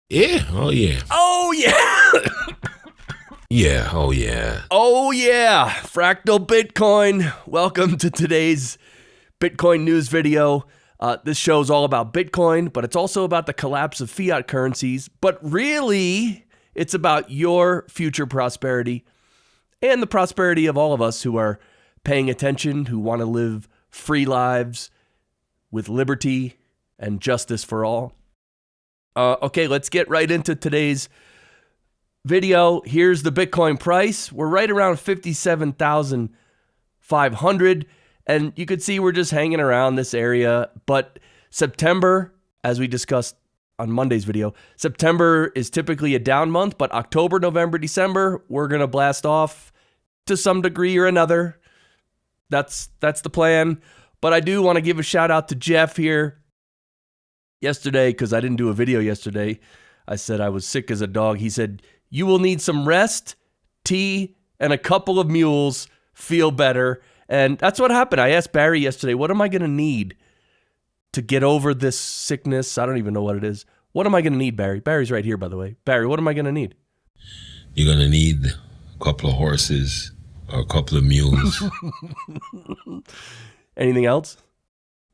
Yeah. Oh, yeah. Oh, yeah. Yeah. Oh, yeah. Oh, yeah. Fractal Bitcoin. Welcome to today's Bitcoin news video. This show is all about Bitcoin, but it's also about the collapse of fiat currencies. But really, it's about your future prosperity and the prosperity of all of us who are paying attention, who want to live free lives with liberty and justice for all. Okay, let's get right into today's video. Here's the Bitcoin price. We're right around 57,500, and you could see we're just hanging around this area. But September, as we discussed on Monday's video, September is typically a down month, but October, November, December, we're going to blast off to some degree or another. That's the plan. But I do want to give a shout out to Jeff here. Yesterday, because I didn't do a video yesterday, I said I was sick as a dog. He said, you will need some rest, tea, and a couple of mules. Feel better. And that's what happened. I asked Barry yesterday, what am I going to need to get over this sickness? I don't even know what it is. What am I going to need, Barry? Barry's right here, by the way. Barry, what am I going to need? You're going to need a couple of horses or a couple of mules. Anything else?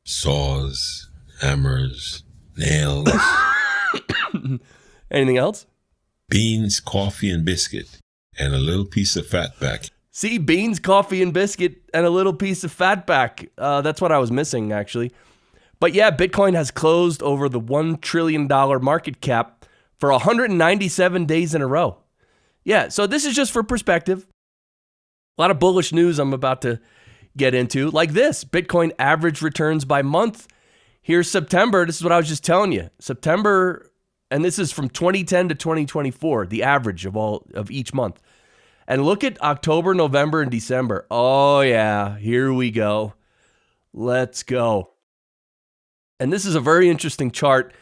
Saws, hammers, nails. Anything else? Beans, coffee, and biscuit, and a little piece of fatback. See, beans, coffee, and biscuit, and a little piece of fatback. That's what I was missing, actually. But yeah, Bitcoin has closed over the $1 trillion market cap for 197 days in a row. Yeah, so this is just for perspective. A lot of bullish news I'm about to get into, like this. Bitcoin average returns by month. Here's September. This is what I was just telling you. September, and this is from 2010 to 2024, the average of each month. And look at October, November, and December. Oh, yeah, here we go. Let's go. And this is a very interesting chart.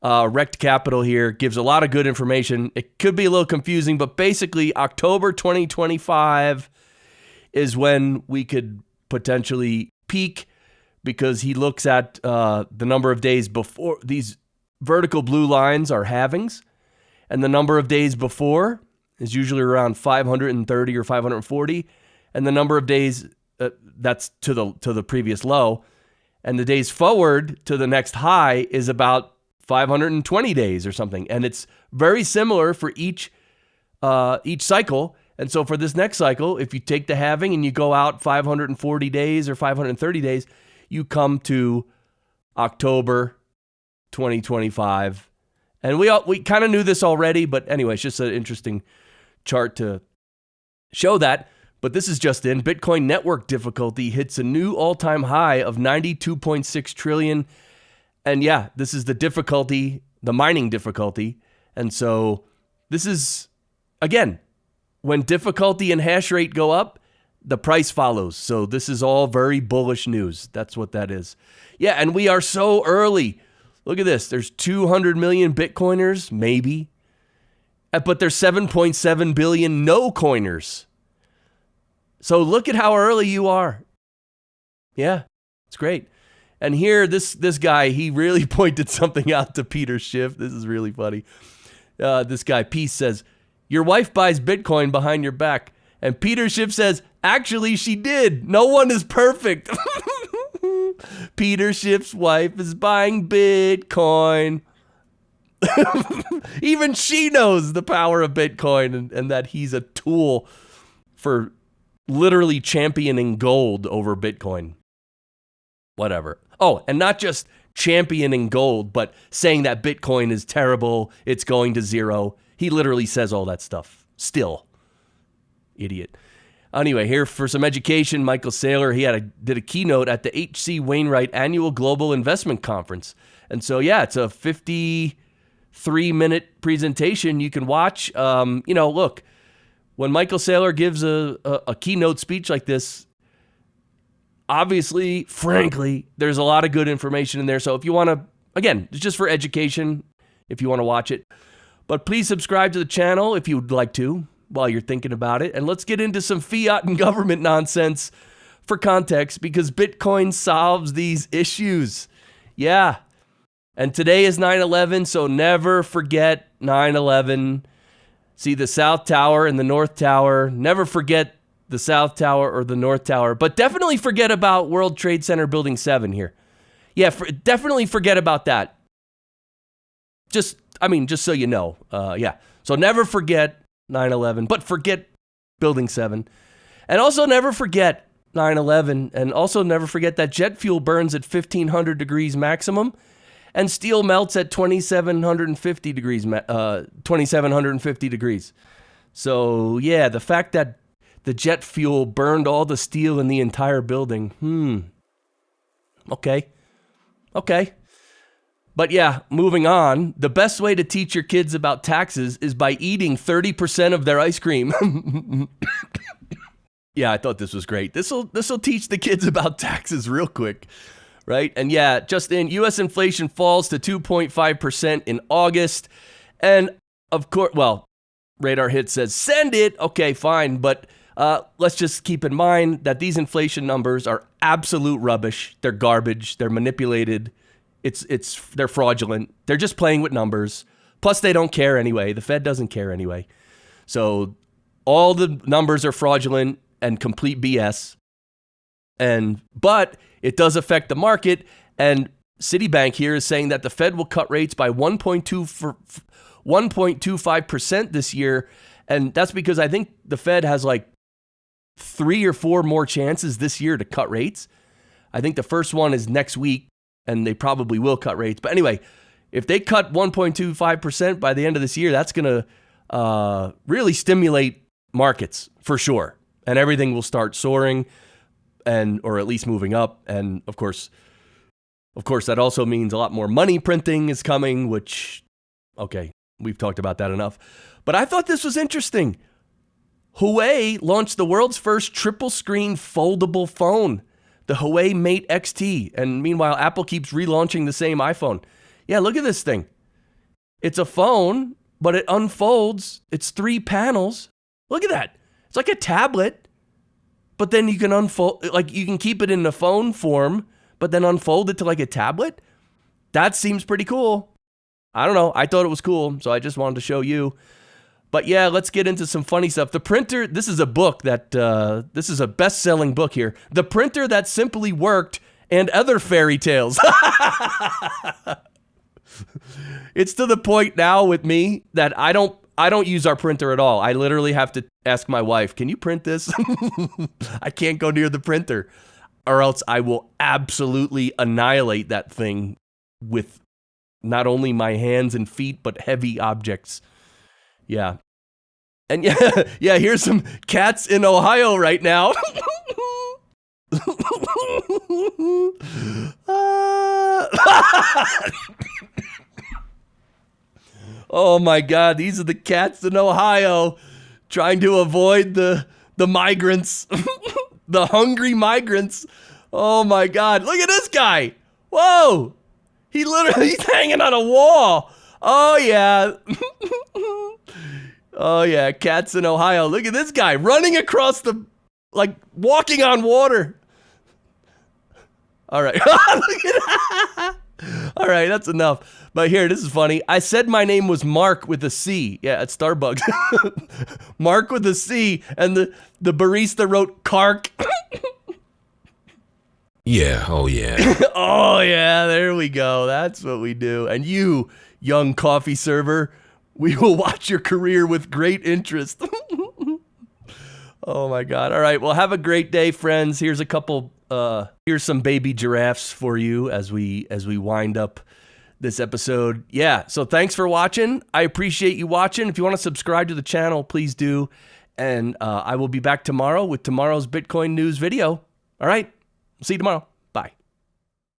Rect Capital here gives a lot of good information. It could be a little confusing, but basically October 2025 is when we could potentially peak, because he looks at the number of days before. These vertical blue lines are halvings, and the number of days before is usually around 530 or 540, and the number of days that's to the previous low, and the days forward to the next high is about 520 days or something, and it's very similar for each cycle. And so for this next cycle, if you take the halving and you go out 540 days or 530 days, you come to October 2025. And we kind of knew this already, but anyway, it's just an interesting chart to show that. But this is just in. Bitcoin network difficulty hits a new all-time high of 92.6 trillion. And yeah, this is the difficulty, the mining difficulty. And so this is, again, when difficulty and hash rate go up, the price follows. So this is all very bullish news. That's what that is. Yeah, and we are so early. Look at this. There's 200 million Bitcoiners, maybe. But there's 7.7 billion no-coiners. So look at how early you are. Yeah, it's great. And here, this guy, he really pointed something out to Peter Schiff. This is really funny. This guy, Peace, says, your wife buys Bitcoin behind your back. And Peter Schiff says, actually, she did. No one is perfect. Peter Schiff's wife is buying Bitcoin. Even she knows the power of Bitcoin and that he's a tool for literally championing gold over Bitcoin. Whatever. Oh, and not just championing gold, but saying that Bitcoin is terrible, it's going to zero. He literally says all that stuff. Still. Idiot. Anyway, here for some education, Michael Saylor, he did a keynote at the H.C. Wainwright Annual Global Investment Conference. And so, yeah, it's a 53-minute presentation you can watch. Look, when Michael Saylor gives a keynote speech like this, obviously, frankly, there's a lot of good information in there. So if you want to, again, it's just for education, if you want to watch it. But please subscribe to the channel if you would like to while you're thinking about it. And let's get into some fiat and government nonsense for context, because Bitcoin solves these issues. Yeah. And today is 9/11, so never forget 9/11. See the South Tower and the North Tower. Never forget the South Tower or the North Tower. But definitely forget about World Trade Center Building 7 here. Yeah, definitely forget about that. Just so you know. Yeah. So never forget 9/11, but forget Building 7. And also never forget 9/11, and also never forget that jet fuel burns at 1,500 degrees maximum, and steel melts at 2,750 degrees. 2,750 degrees. So yeah, the fact that the jet fuel burned all the steel in the entire building. Okay. But yeah, moving on. The best way to teach your kids about taxes is by eating 30% of their ice cream. Yeah, I thought this was great. This'll teach the kids about taxes real quick, right? And yeah, just in, U.S. inflation falls to 2.5% in August. And of course, well, Radar Hit says, send it. Okay, fine. But let's just keep in mind that these inflation numbers are absolute rubbish. They're garbage. They're manipulated. They're fraudulent. They're just playing with numbers. Plus, they don't care anyway. The Fed doesn't care anyway. So all the numbers are fraudulent and complete BS. But it does affect the market. And Citibank here is saying that the Fed will cut rates by 1.25% this year. And that's because I think the Fed has like 3 or 4 more chances this year to cut rates. I think the first one is next week, and they probably will cut rates. But anyway, if they cut 1.25% by the end of this year, that's going to really stimulate markets for sure. And everything will start soaring or at least moving up. And of course, that also means a lot more money printing is coming, which, okay, we've talked about that enough. But I thought this was interesting. Huawei launched the world's first triple screen foldable phone, the Huawei Mate XT. And meanwhile, Apple keeps relaunching the same iPhone. Yeah, look at this thing. It's a phone, but it unfolds. It's 3 panels. Look at that. It's like a tablet, but then you can unfold, like you can keep it in the phone form, but then unfold it to like a tablet. That seems pretty cool. I don't know. I thought it was cool, so I just wanted to show you. But yeah, let's get into some funny stuff. The printer, this is a book that, this is a best-selling book here. The Printer That Simply Worked and Other Fairy Tales. It's to the point now with me that I don't use our printer at all. I literally have to ask my wife, can you print this? I can't go near the printer, or else I will absolutely annihilate that thing with not only my hands and feet, but heavy objects. Yeah. And yeah, here's some cats in Ohio right now. Oh my God, these are the cats in Ohio trying to avoid the migrants, the hungry migrants. Oh my God, look at this guy. Whoa, he's hanging on a wall. Oh yeah. Oh yeah, cats in Ohio. Look at this guy running across walking on water. All right. Look at that. All right, that's enough. But here, this is funny. I said my name was Mark with a C. Yeah, at Starbucks. Mark with a C, and the barista wrote Kark. Yeah, oh yeah. Oh yeah, there we go. That's what we do. And you, young coffee server, we will watch your career with great interest. Oh my God. All right. Well, have a great day, friends. Here's here's some baby giraffes for you as we wind up this episode. Yeah. So thanks for watching. I appreciate you watching. If you want to subscribe to the channel, please do. And I will be back tomorrow with tomorrow's Bitcoin news video. All right. See you tomorrow.